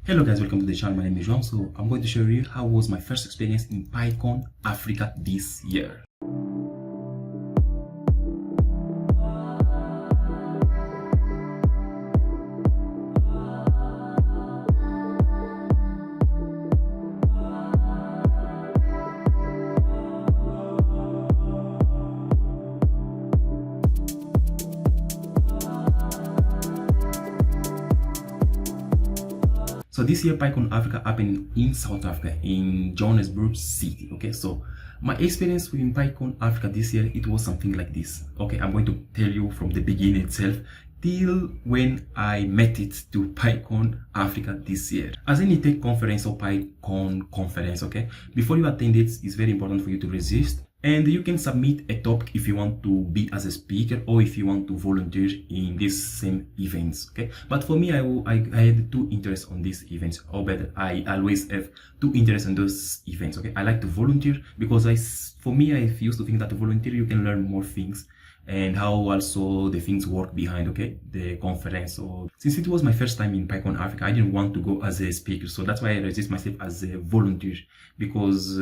Hello guys, welcome to the channel. My name is João. So I'm going to show you how was my first experience in PyCon Africa this year. So this year PyCon Africa happened in South Africa, in Johannesburg City. Okay, so my experience with PyCon Africa this year, it was something like this. Okay, I'm going to tell you from the beginning itself till when I met it to PyCon Africa this year. As any tech conference or PyCon conference, okay, before you attend it, it's very important for you to register. And you can submit a topic if you want to be as a speaker or if you want to volunteer in these same events. Okay, but for me, I had two interests on these events, or better, I always have two interests in those events. Okay, I like to volunteer because I used to think that to volunteer you can learn more things and how also the things work behind, okay, the conference. So since it was my first time in PyCon Africa, I didn't want to go as a speaker, so that's why I registered myself as a volunteer, because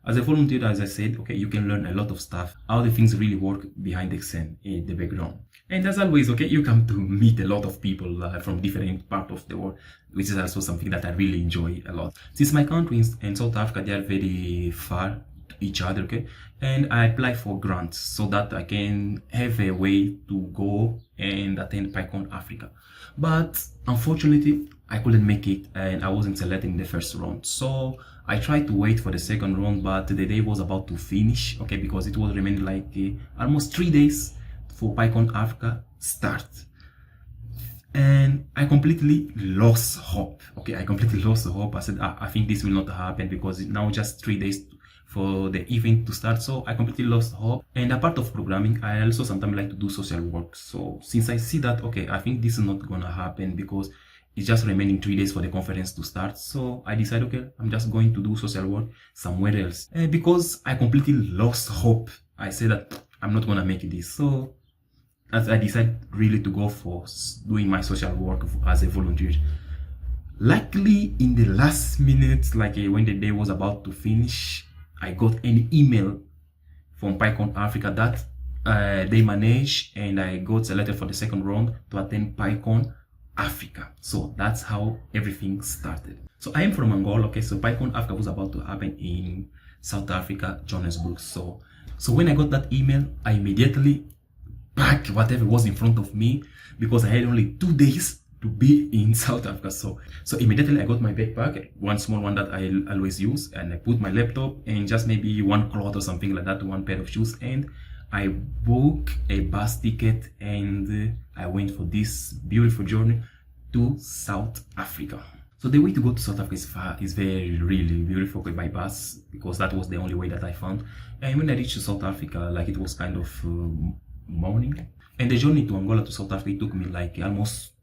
as a volunteer, as I said, okay, you can learn a lot of stuff, how the things really work behind the scene in the background. And as always, okay, you come to meet a lot of people from different parts of the world, which is also something that I really enjoy a lot. Since my country and South Africa, they are very far each other, okay, and I apply for grants so that I can have a way to go and attend PyCon Africa. But unfortunately, I couldn't make it and I wasn't selected in the first round. So I tried to wait for the second round, but the day was about to finish, okay, because it was remaining like almost 3 days for PyCon Africa start. And I completely lost hope. Okay, I completely lost hope. I said, I think this will not happen because now just 3 days for the event to start. So I completely lost hope. And apart of programming, I also sometimes like to do social work. So since I see that, okay, I think this is not gonna happen because it's just remaining 3 days for the conference to start. So I decided, okay, I'm just going to do social work somewhere else. And because I completely lost hope, I said that I'm not gonna make this. So as I decided really to go for doing my social work as a volunteer. Luckily, in the last minute, like when the day was about to finish, I got an email from PyCon Africa that they managed, and I got selected for the second round to attend PyCon Africa. So that's how everything started. So I am from Angola, okay, so PyCon Africa was about to happen in South Africa, Johannesburg. So when I got that email, I immediately packed whatever was in front of me because I had only 2 days to be in South Africa. So immediately I got my backpack, one small one that I always use, and I put my laptop and just maybe one cloth or something like that, one pair of shoes, and I booked a bus ticket and I went for this beautiful journey to South Africa. So the way to go to South Africa is really beautiful by bus because that was the only way that I found. And when I reached South Africa, like it was kind of morning, and the journey to Angola to South Africa, it took me like almost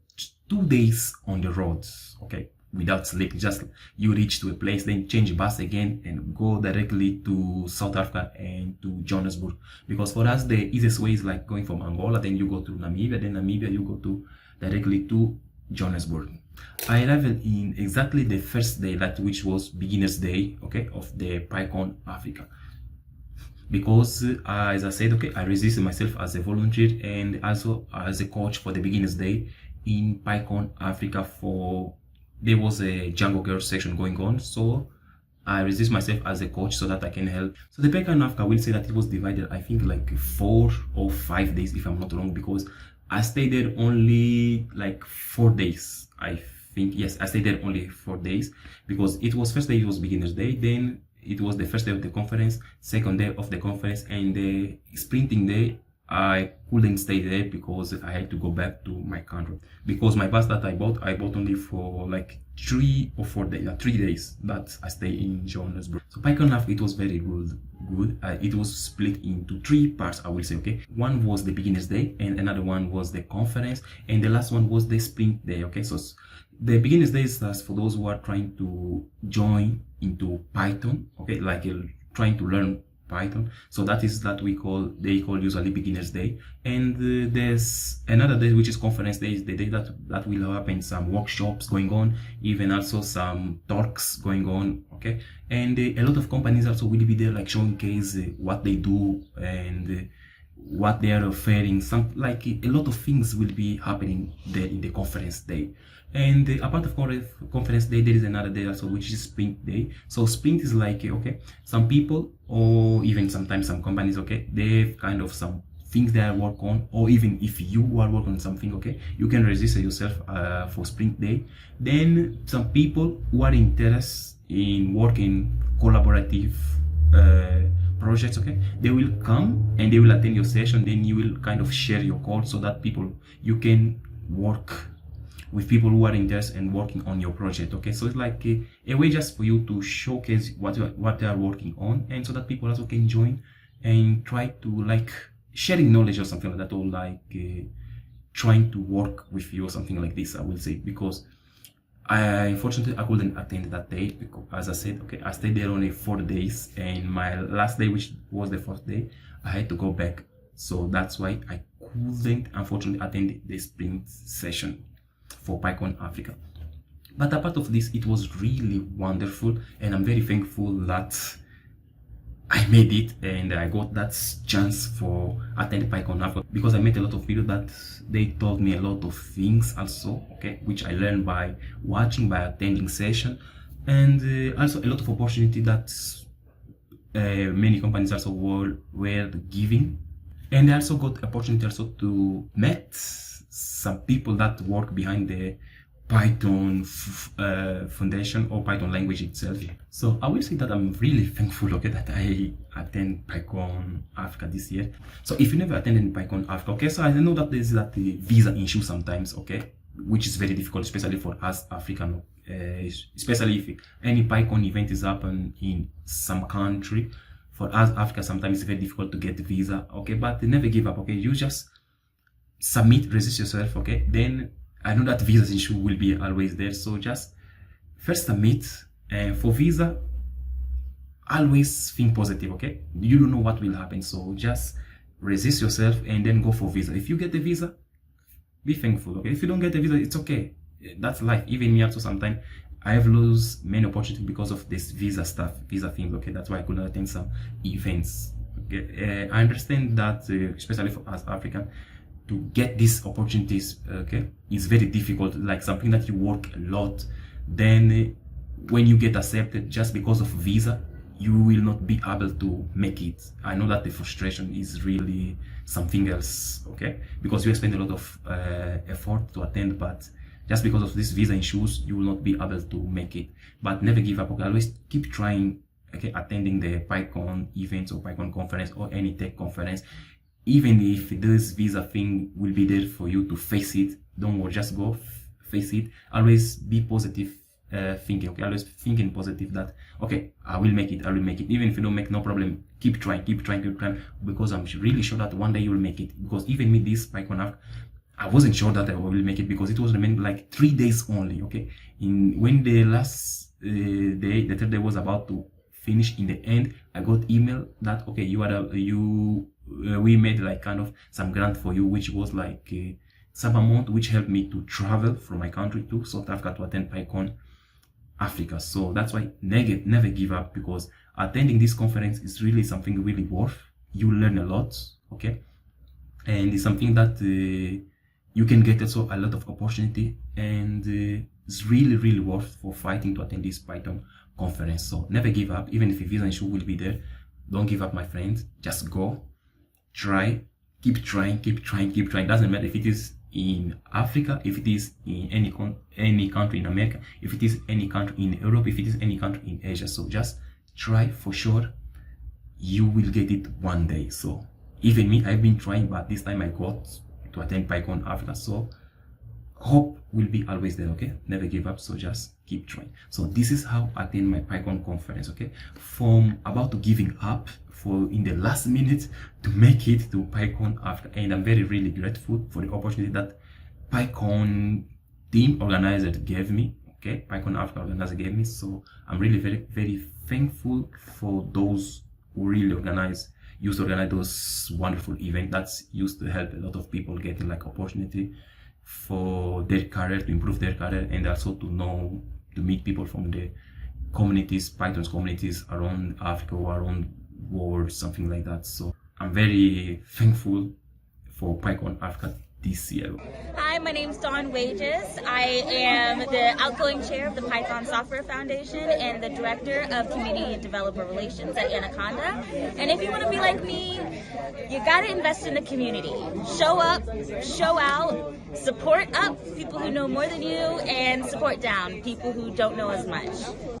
2 days on the roads, okay, without sleep. Just you reach to a place, then change bus again and go directly to South Africa and to Johannesburg. Because for us, the easiest way is like going from Angola, then you go to Namibia, then Namibia you go to directly to Johannesburg. I arrived in exactly the first day, that which was beginner's day, okay, of the PyCon Africa. Because as I said, okay, I registered myself as a volunteer and also as a coach for the beginner's day in PyCon Africa. There was a Django Girl section going on, so I registered myself as a coach so that I can help. So the PyCon Africa, will say that it was divided, I think like 4 or 5 days if I'm not wrong, because I stayed there only like 4 days. I think, yes, I stayed there only 4 days because it was first day, it was beginner's day, then it was the first day of the conference, second day of the conference, and the sprinting day I couldn't stay there because I had to go back to my country because my bus that I bought only for like 3 or 4 days, 3 days that I stay in Johannesburg. So PyCon Africa, it was very good. It was split into 3 parts, I will say, okay. One was the beginner's day and another one was the conference, and the last one was the sprint day, okay. So the beginner's day is for those who are trying to join into Python, okay, like trying to learn Python. So that is that they call usually beginners day. And there's another day which is conference day, is the day that will happen some workshops going on, even also some talks going on, okay. And a lot of companies also will be there, like showcase what they do and what they are offering. Some like a lot of things will be happening there in the conference day. And apart of conference day, there is another day also, which is sprint day. So sprint is like, okay, some people, or even sometimes some companies, okay, they have kind of some things they are work on, or even if you are working on something, okay, you can register yourself for sprint day. Then some people who are interested in working collaborative projects, okay, they will come and they will attend your session. Then you will kind of share your code so that you can work with people who are interested in working on your project, okay. So it's like a way just for you to showcase what they are working on, and so that people also can join and try to like sharing knowledge or something like that, or like trying to work with you or something like this, I will say. Because unfortunately I couldn't attend that day, because as I said, okay, I stayed there only 4 days, and my last day, which was the 4th day, I had to go back. So that's why I couldn't unfortunately attend the sprint session for PyCon Africa. But apart of this, it was really wonderful, and I'm very thankful that I made it and I got that chance for attend PyCon Africa, because I met a lot of people that they told me a lot of things also, okay, which I learned by watching, by attending session, and also a lot of opportunity that many companies also were giving. And I also got opportunity also to meet some people that work behind the Python foundation or Python language itself. So I will say that I'm really thankful, okay, that I attend PyCon Africa this year. So if you never attended PyCon Africa, okay, so I know that there's that visa issue sometimes, okay, which is very difficult, especially for us African, especially if any PyCon event is happening in some country. For us Africa, sometimes it's very difficult to get a visa, okay, but never give up, okay. You just submit, register yourself, okay. Then I know that visa issue will be always there, so just first submit. And for visa, always think positive, okay. You don't know what will happen, so just register yourself and then go for visa. If you get the visa, be thankful, okay. If you don't get the visa, it's okay, that's life. Even me also, sometimes I have lost many opportunities because of this visa stuff, visa things, okay. That's why I couldn't attend some events, okay. I understand that especially for us African, to get these opportunities, okay, is very difficult, like something that you work a lot. Then when you get accepted just because of visa, you will not be able to make it. I know that the frustration is really something else, okay, because you spend a lot of effort to attend, but just because of this visa issues, you will not be able to make it. But never give up, okay. Always keep trying, okay, attending the PyCon events or PyCon conference or any tech conference. Even if this visa thing will be there for you to face it, don't worry, just go face it. Always be positive thinking, okay. Always thinking positive that, okay, I will make it, I will make it. Even if you don't make, no problem, keep trying, because I'm really sure that one day you will make it. Because even me, this PyCon Africa, I wasn't sure that I will make it, because it was remaining like 3 days only, okay. When the last day, the 3rd day was about to finish, in the end I got email that, okay, we made like kind of some grant for you, which was like some amount which helped me to travel from my country to South Africa to attend PyCon Africa. So that's why never give up, because attending this conference is really something really worth. You learn a lot, okay, and it's something that you can get also a lot of opportunity, and it's really worth for fighting to attend this Python conference. So never give up, even if a visa issue will be there. Don't give up, my friends. Just go, try, keep trying. Doesn't matter if it is in Africa, if it is in any country in America, if it is any country in Europe, if it is any country in Asia. So just try, for sure you will get it one day. So even me, I've been trying, but this time I got to attend PyCon Africa. So hope will be always there, okay. Never give up, so just keep trying. So this is how I attend my PyCon conference, okay. From about to giving up for in the last minute to make it to PyCon Africa, and I'm really grateful for the opportunity that PyCon team organizer gave me, okay. PyCon Africa organizer gave me. So I'm really very thankful for those who really used to organize those wonderful events that's used to help a lot of people getting like opportunity for their career, to improve their career, and also to meet people from the communities, Python's communities around Africa or around world, something like that. So I'm very thankful for PyCon Africa this year. Hi, my name's Dawn Wages. I am the outgoing chair of the Python Software Foundation and the director of Community and Developer Relations at Anaconda. And if you want to be like me, you got to invest in the community. Show up, show out, support up people who know more than you, and support down people who don't know as much.